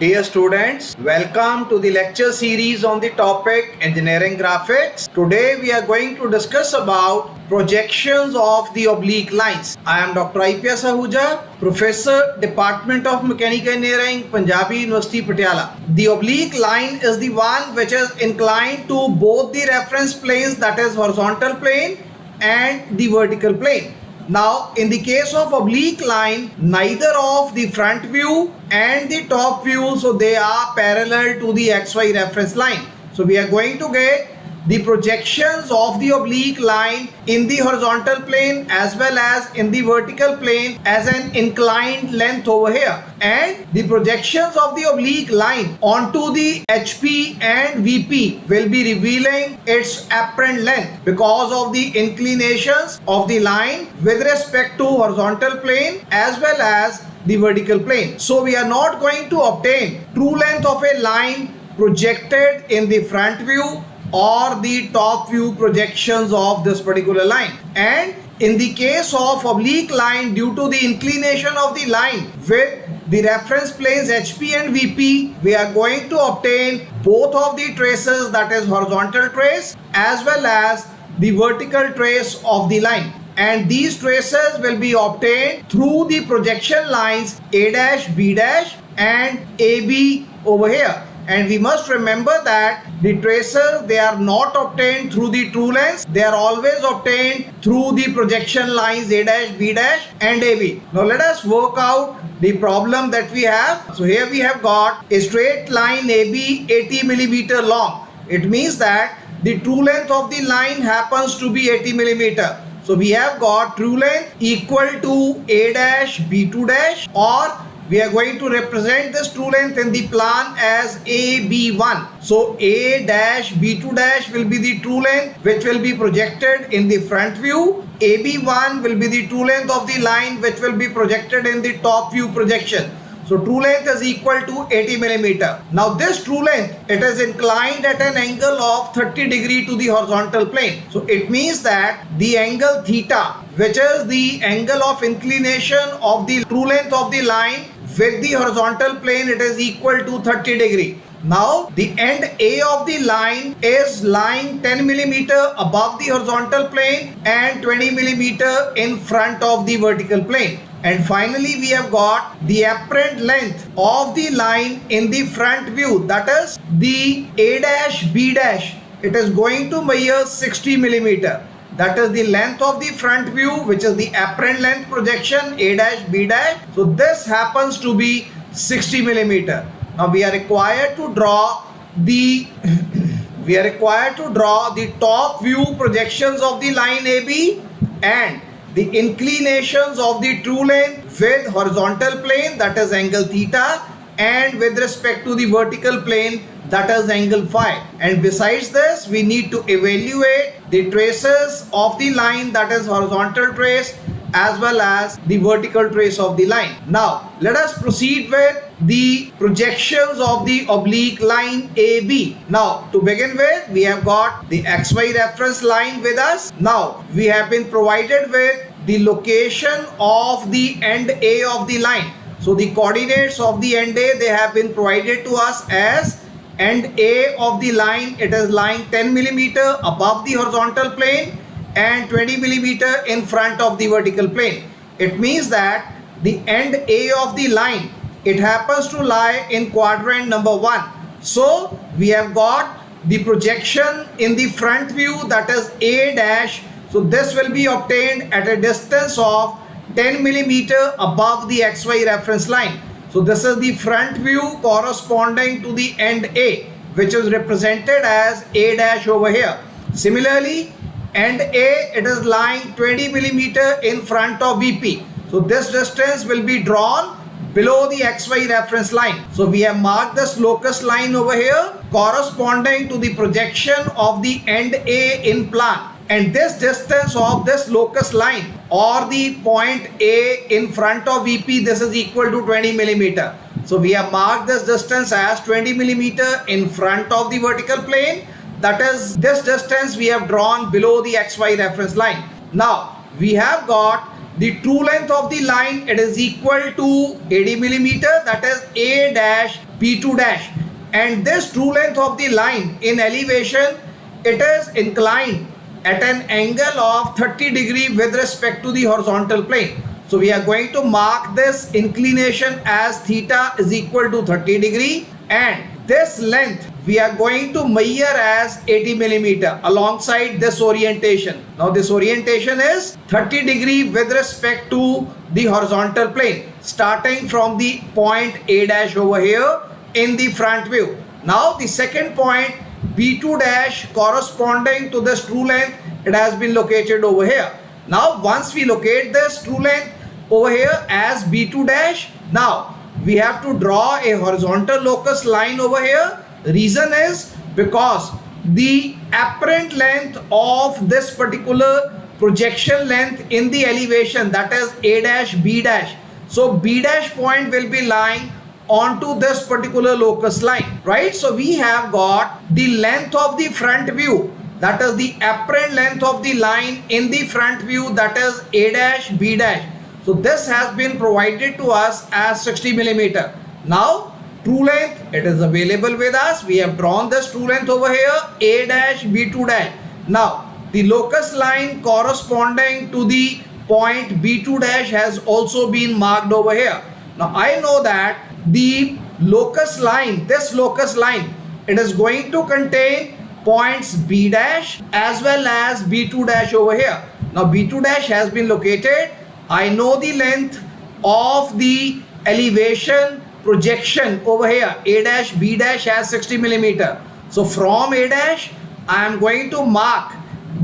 Dear students, welcome to the lecture series on the topic Engineering Graphics. Today we are going to discuss about projections of the oblique lines. I am Dr. IPS Ahuja, Professor, Department of Mechanical Engineering, Punjabi University, Patiala. The oblique line is the one which is inclined to both the reference planes, that is horizontal plane and the vertical plane. Now, in the case of oblique line, neither of the front view and the top view, so they are parallel to the XY reference line. So we are going to get the projections of the oblique line in the horizontal plane as well as in the vertical plane as an inclined length over here, and the projections of the oblique line onto the HP and VP will be revealing its apparent length because of the inclinations of the line with respect to horizontal plane as well as the vertical plane. So we are not going to obtain true length of a line projected in the front view or the top view projections of this particular line. And in the case of oblique line, due to the inclination of the line with the reference planes HP and VP, we are going to obtain both of the traces, that is horizontal trace as well as the vertical trace of the line. And these traces will be obtained through the projection lines A dash, B dash and AB over here. And we must remember that the traces, they are not obtained through the true lengths, they are always obtained through the projection lines A dash, B dash and AB. Now let us work out the problem that we have. So here we have got a straight line AB 80 millimeter long. It means that the true length of the line happens to be 80 millimeter. So we have got true length equal to A dash, B2 dash, or we are going to represent this true length in the plan as AB1. So A dash B2 dash will be the true length which will be projected in the front view. AB1 will be the true length of the line which will be projected in the top view projection. So true length is equal to 80 millimeter. Now this true length, it is inclined at an angle of 30 degree to the horizontal plane. So it means that the angle theta, which is the angle of inclination of the true length of the line with the horizontal plane, it is equal to 30 degree. Now the end A of the line is lying 10 millimeter above the horizontal plane and 20 millimeter in front of the vertical plane. And finally we have got the apparent length of the line in the front view, that is the A dash B dash. It is going to measure 60 millimeter. That is the length of the front view, which is the apparent length projection A dash B dash. So this happens to be 60 millimeter. Now we are required to draw the top view projections of the line AB and the inclinations of the true length with horizontal plane, that is angle theta, and with respect to the vertical plane, that is angle phi. And besides this, we need to evaluate the traces of the line, that is horizontal trace as well as the vertical trace of the line. Now let us proceed with the projections of the oblique line AB. Now to begin with, we have got the XY reference line with us. Now we have been provided with the location of the end A of the line. So the coordinates of the end A, they have been provided to us as end A of the line, it is lying 10 millimeter above the horizontal plane and 20 millimeter in front of the vertical plane. It means that the end A of the line, it happens to lie in quadrant number 1. So we have got the projection in the front view, that is A dash. So this will be obtained at a distance of 10 millimeter above the XY reference line. So this is the front view corresponding to the end A, which is represented as A dash over here. Similarly, end A, it is lying 20 millimeter in front of VP. So this distance will be drawn below the XY reference line. So we have marked this locus line over here corresponding to the projection of the end A in plan. And this distance of this locus line or the point A in front of VP, this is equal to 20 millimeter. So we have marked this distance as 20 millimeter in front of the vertical plane. That is, this distance we have drawn below the XY reference line. Now we have got the true length of the line, it is equal to 80 millimeter, that is A dash B2 dash, and this true length of the line in elevation, it is inclined at an angle of 30 degree with respect to the horizontal plane. So we are going to mark this inclination as theta is equal to 30 degree, and this length we are going to measure as 80 millimeter alongside this orientation. Now this orientation is 30 degree with respect to the horizontal plane, starting from the point A dash over here in the front view. Now the second point B2 dash corresponding to this true length, it has been located over here. Now once we locate this true length over here as B2 dash, now we have to draw a horizontal locus line over here. Reason is because the apparent length of this particular projection length in the elevation, that is A dash B dash. So B dash point will be lying onto this particular locus line, right? So we have got the length of the front view, that is the apparent length of the line in the front view, that is A dash B dash. So this has been provided to us as 60 millimeter. Now true length, it is available with us. We have drawn this true length over here, A dash B2 dash. Now the locus line corresponding to the point B2 dash has also been marked over here. Now I know that the locus line, this locus line, it is going to contain points B dash as well as B2 dash over here. Now B2 dash has been located. I know the length of the elevation projection over here, A dash B dash has 60 millimeter. So from A dash I am going to mark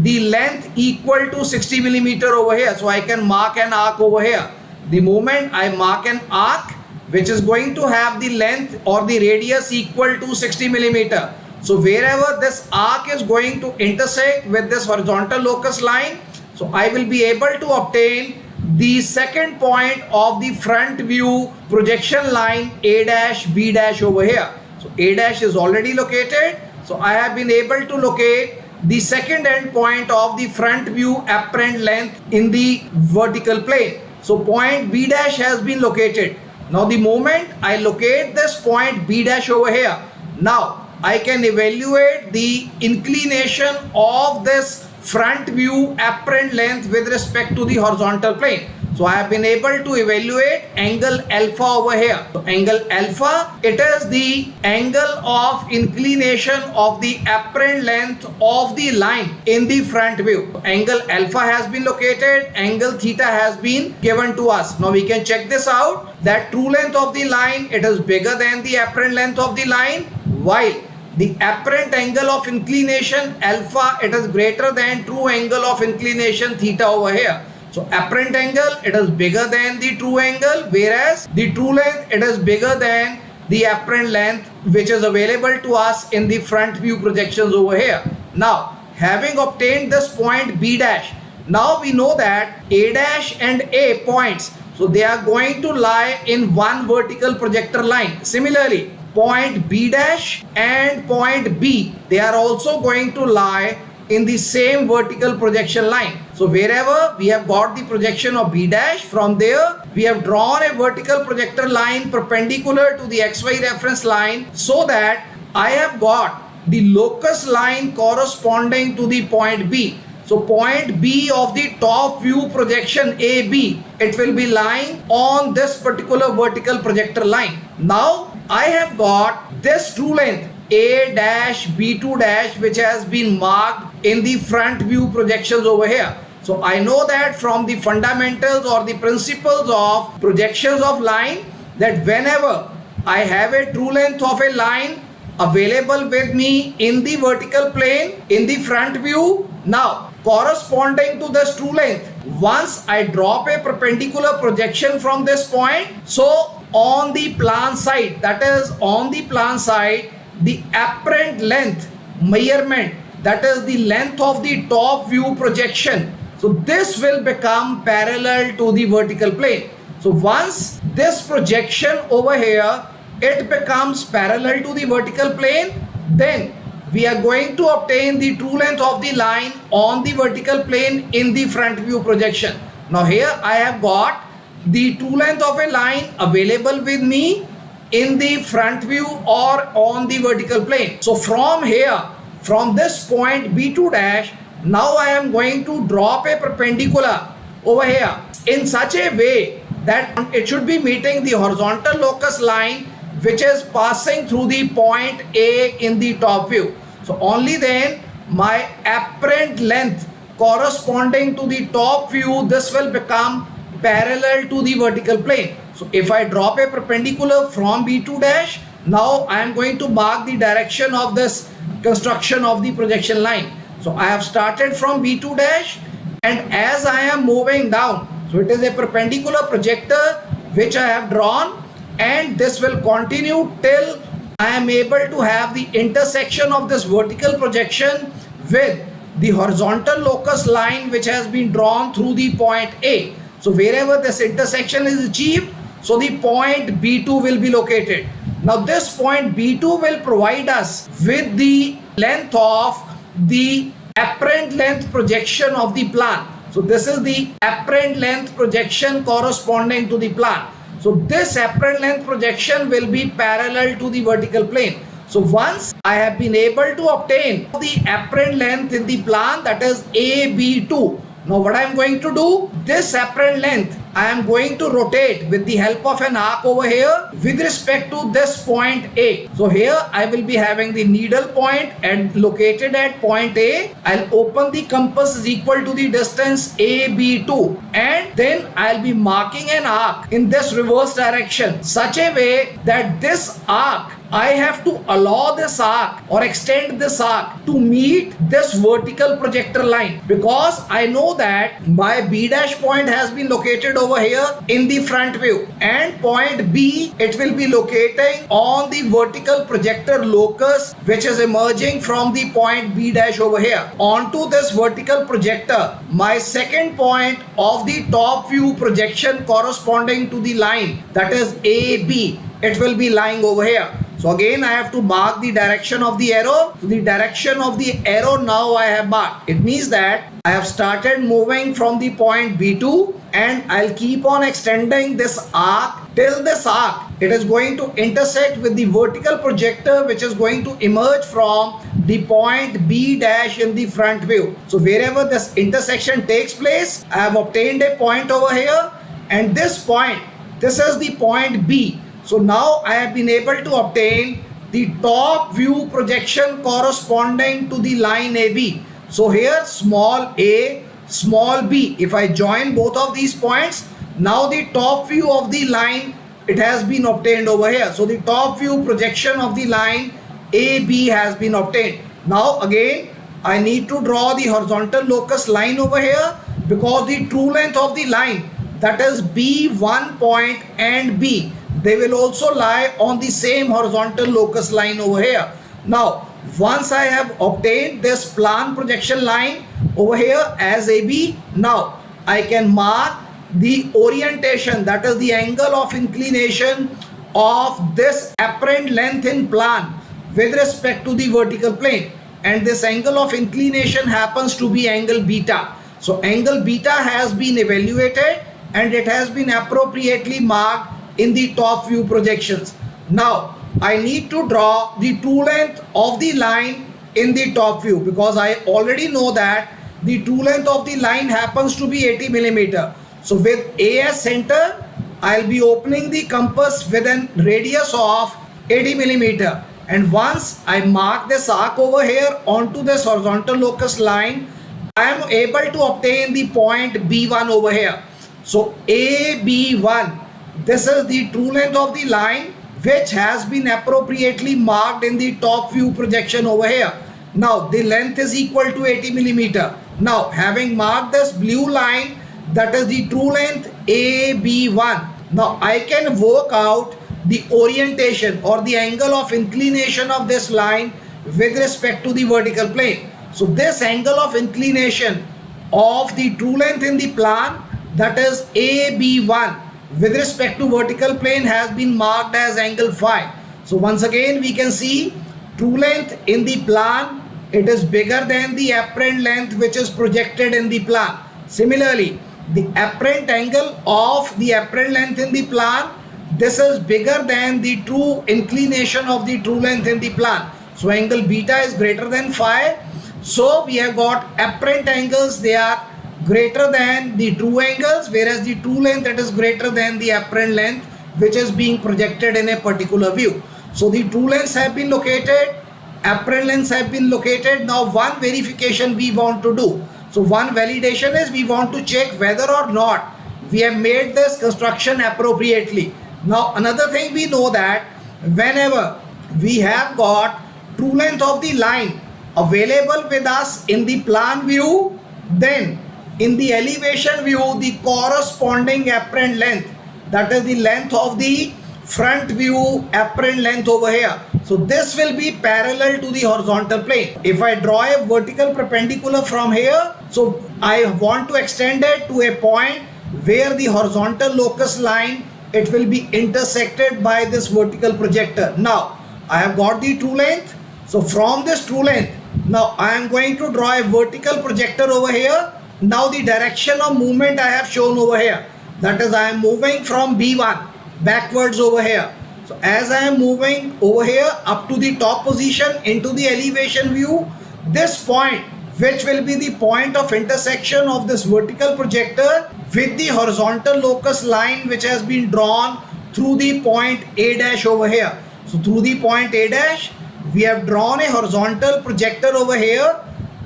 the length equal to 60 millimeter over here. So I can mark an arc over here. The moment I mark an arc which is going to have the length or the radius equal to 60 millimeter. So wherever this arc is going to intersect with this horizontal locus line, so I will be able to obtain the second point of the front view projection line A dash B dash over here. So A dash is already located. So I have been able to locate the second end point of the front view apparent length in the vertical plane. So point B dash has been located. Now the moment I locate this point B dash over here, now I can evaluate the inclination of this front view apparent length with respect to the horizontal plane. So I have been able to evaluate angle alpha over here. So angle alpha, it is the angle of inclination of the apparent length of the line in the front view. So angle alpha has been located, angle theta has been given to us. Now we can check this out, that true length of the line, it is bigger than the apparent length of the line, while the apparent angle of inclination alpha, it is greater than true angle of inclination theta over here. So apparent angle, it is bigger than the true angle, whereas the true length, it is bigger than the apparent length which is available to us in the front view projections over here. Now having obtained this point B dash, now we know that A dash and A points, so they are going to lie in one vertical projector line. Similarly, point B dash and point B, they are also going to lie in the same vertical projection line. So wherever we have got the projection of B dash, from there we have drawn a vertical projector line perpendicular to the XY reference line, so that I have got the locus line corresponding to the point B. So point B of the top view projection AB, it will be lying on this particular vertical projector line. Now I have got this true length A dash B2 dash which has been marked in the front view projections over here. So I know that from the fundamentals or the principles of projections of line, that whenever I have a true length of a line available with me in the vertical plane in the front view, now corresponding to this true length, once I drop a perpendicular projection from this point, so on the plan side, that is on the plan side, the apparent length measurement, that is the length of the top view projection, so this will become parallel to the vertical plane. So once this projection over here, it becomes parallel to the vertical plane, then we are going to obtain the true length of the line on the vertical plane in the front view projection. Now here I have got the true length of a line available with me in the front view or on the vertical plane. So from here, from this point B2 dash, now I am going to drop a perpendicular over here in such a way that it should be meeting the horizontal locus line which is passing through the point A in the top view. So only then my apparent length corresponding to the top view, this will become parallel to the vertical plane. So if I drop a perpendicular from B2 dash, now I am going to mark the direction of this construction of the projection line. So I have started from B2 dash, and as I am moving down, so it is a perpendicular projector which I have drawn, and this will continue till I am able to have the intersection of this vertical projection with the horizontal locus line which has been drawn through the point A. So wherever this intersection is achieved, so the point B2 will be located. Now this point B2 will provide us with the length of the apparent length projection of the plan. So this is the apparent length projection corresponding to the plan. So this apparent length projection will be parallel to the vertical plane. So once I have been able to obtain the apparent length in the plan, that is AB2. Now what I am going to do, this apparent length I am going to rotate with the help of an arc over here with respect to this point A. So here I will be having the needle point and located at point A. I'll open the compass is equal to the distance AB2, and then I'll be marking an arc in this reverse direction such a way that this arc, I have to allow this arc or extend this arc to meet this vertical projector line, because I know that my B dash point has been located over here in the front view, and point B, it will be locating on the vertical projector locus which is emerging from the point B dash over here onto this vertical projector. My second point of the top view projection corresponding to the line, that is AB, it will be lying over here. So again I have to mark the direction of the arrow. So the direction of the arrow now I have marked. It means that I have started moving from the point B2, and I'll keep on extending this arc till this arc, it is going to intersect with the vertical projector which is going to emerge from the point B dash in the front view. So wherever this intersection takes place, I have obtained a point over here, and this point, this is the point B. So now I have been able to obtain the top view projection corresponding to the line AB. So here small a, small b, if I join both of these points, now the top view of the line, it has been obtained over here. So the top view projection of the line AB has been obtained. Now again I need to draw the horizontal locus line over here, because the true length of the line, that is B1 point and B, they will also lie on the same horizontal locus line over here. Now once I have obtained this plan projection line over here as AB, now I can mark the orientation, that is the angle of inclination of this apparent length in plan with respect to the vertical plane, and this angle of inclination happens to be angle beta. So angle beta has been evaluated and it has been appropriately marked in the top view projections. Now I need to draw the true length of the line in the top view, because I already know that the true length of the line happens to be 80 millimeter. So with A as center, I'll be opening the compass with a radius of 80 millimeter, and once I mark this arc over here onto this horizontal locus line, I am able to obtain the point B1 over here. So AB1, this is the true length of the line which has been appropriately marked in the top view projection over here. Now the length is equal to 80 millimeter. Now having marked this blue line, that is the true length AB1. Now I can work out the orientation or the angle of inclination of this line with respect to the vertical plane. So this angle of inclination of the true length in the plan, that is AB1, with respect to vertical plane has been marked as angle phi. So once again we can see true length in the plan, it is bigger than the apparent length which is projected in the plan. Similarly, the apparent angle of the apparent length in the plan, this is bigger than the true inclination of the true length in the plan. So angle beta is greater than phi. So we have got apparent angles, they are greater than the true angles, whereas the true length, it is greater than the apparent length which is being projected in a particular view. So the true lengths have been located, apparent lengths have been located. Now one verification we want to do. So one validation is we want to check whether or not we have made this construction appropriately. Now another thing, we know that whenever we have got true length of the line available with us in the plan view, then in the elevation view the corresponding apparent length, that is the length of the front view apparent length over here, so this will be parallel to the horizontal plane. If I draw a vertical perpendicular from here, so I want to extend it to a point where the horizontal locus line, it will be intersected by this vertical projector. Now I have got the true length. So from this true length, now I am going to draw a vertical projector over here. Now the direction of movement I have shown over here, that is I am moving from B1 backwards over here. So as I am moving over here up to the top position into the elevation view, this point, which will be the point of intersection of this vertical projector with the horizontal locus line which has been drawn through the point A dash over here. So through the point A dash, we have drawn a horizontal projector over here,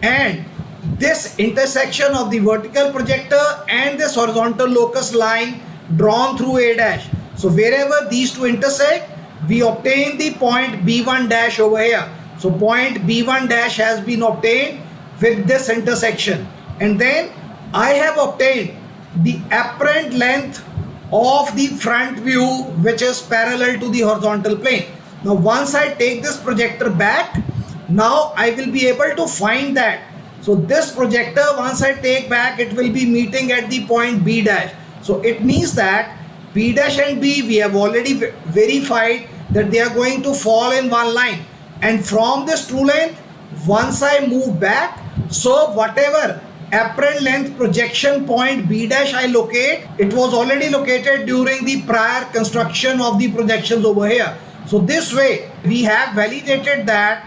and this intersection of the vertical projector and this horizontal locus line drawn through A dash. So wherever these two intersect, we obtain the point B1 dash over here. So point B1 dash has been obtained with this intersection, and then I have obtained the apparent length of the front view which is parallel to the horizontal plane. Now once I take this projector back, now I will be able to find that. So this projector, once I take back, it will be meeting at the point B dash. So it means that B dash and B, we have already verified that they are going to fall in one line. And from this true length, once I move back, so whatever apparent length projection point B dash I locate, it was already located during the prior construction of the projections over here. So this way we have validated that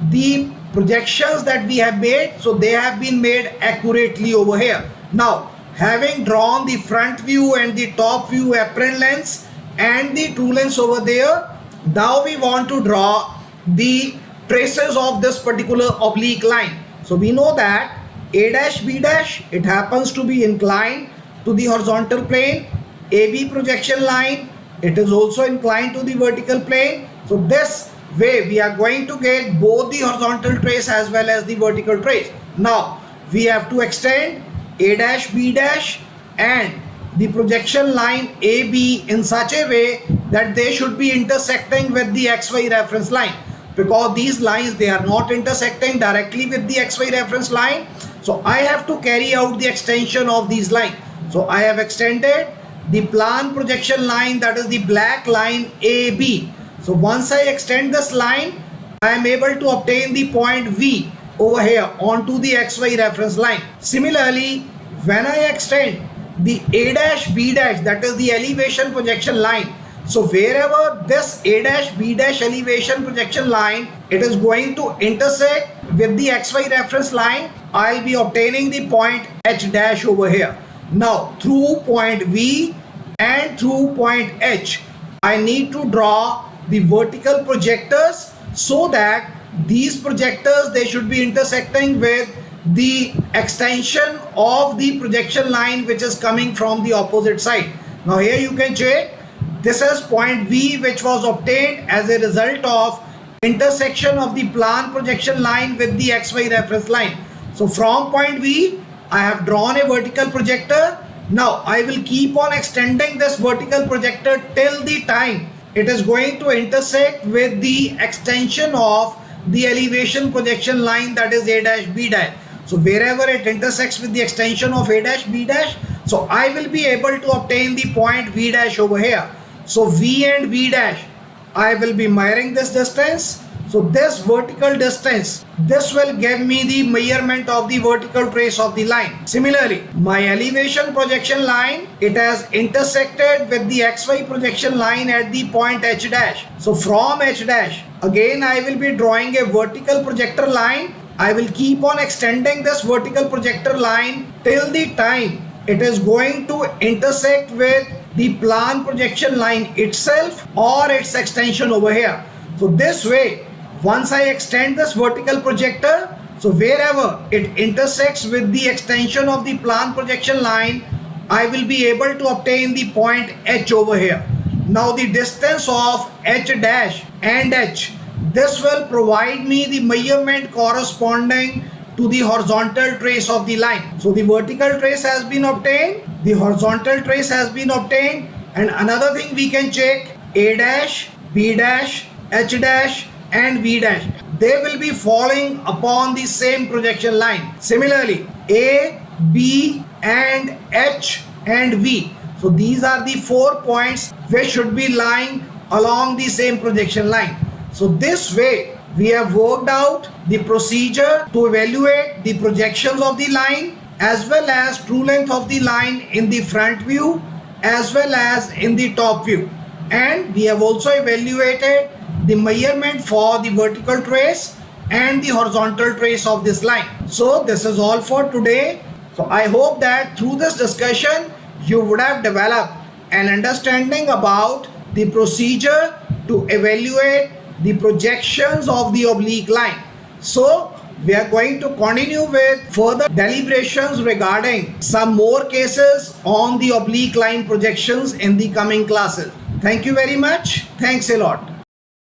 the projections that we have made, so they have been made accurately over here. Now having drawn the front view and the top view apparent lengths and the true lengths over there, now we want to draw the traces of this particular oblique line. So we know that A dash B dash, it happens to be inclined to the horizontal plane. AB projection line, it is also inclined to the vertical plane. So this way we are going to get both the horizontal trace as well as the vertical trace. Now we have to extend A dash B dash and the projection line AB in such a way that they should be intersecting with the XY reference line, because these lines, they are not intersecting directly with the XY reference line. So I have to carry out the extension of these lines. So I have extended the plan projection line, that is the black line AB. So once I extend this line, I am able to obtain the point V over here onto the XY reference line. Similarly, when I extend the A dash B dash, that is the elevation projection line, so wherever this A dash B dash elevation projection line, it is going to intersect with the XY reference line, I'll be obtaining the point H dash over here. Now through point V and through point H, I need to draw the vertical projectors so that these projectors, they should be intersecting with the extension of the projection line which is coming from the opposite side. Now here you can check, this is point V which was obtained as a result of intersection of the plan projection line with the XY reference line. So from point V, I have drawn a vertical projector. Now I will keep on extending this vertical projector till the time it is going to intersect with the extension of the elevation projection line, that is A dash B dash. So wherever it intersects with the extension of A dash B dash, so I will be able to obtain the point V dash over here. So V and V dash, I will be measuring this distance. So this vertical distance, this will give me the measurement of the vertical trace of the line. Similarly, my elevation projection line, it has intersected with the XY projection line at the point H dash. So from H dash, again I will be drawing a vertical projector line. I will keep on extending this vertical projector line till the time it is going to intersect with the plan projection line itself or its extension over here. So this way, once I extend this vertical projector, so wherever it intersects with the extension of the plan projection line, I will be able to obtain the point H over here. Now the distance of H dash and H, this will provide me the measurement corresponding to the horizontal trace of the line. So the vertical trace has been obtained, the horizontal trace has been obtained, and another thing we can check, A dash, B dash, H dash and V dash, they will be falling upon the same projection line. Similarly, A, B and H and V, so these are the 4 points which should be lying along the same projection line. So this way we have worked out the procedure to evaluate the projections of the line as well as true length of the line in the front view as well as in the top view, and we have also evaluated the measurement for the vertical trace and the horizontal trace of this line. So this is all for today. So I hope that through this discussion you would have developed an understanding about the procedure to evaluate the projections of the oblique line. So we are going to continue with further deliberations regarding some more cases on the oblique line projections in the coming classes. Thank you very much. Thanks a lot.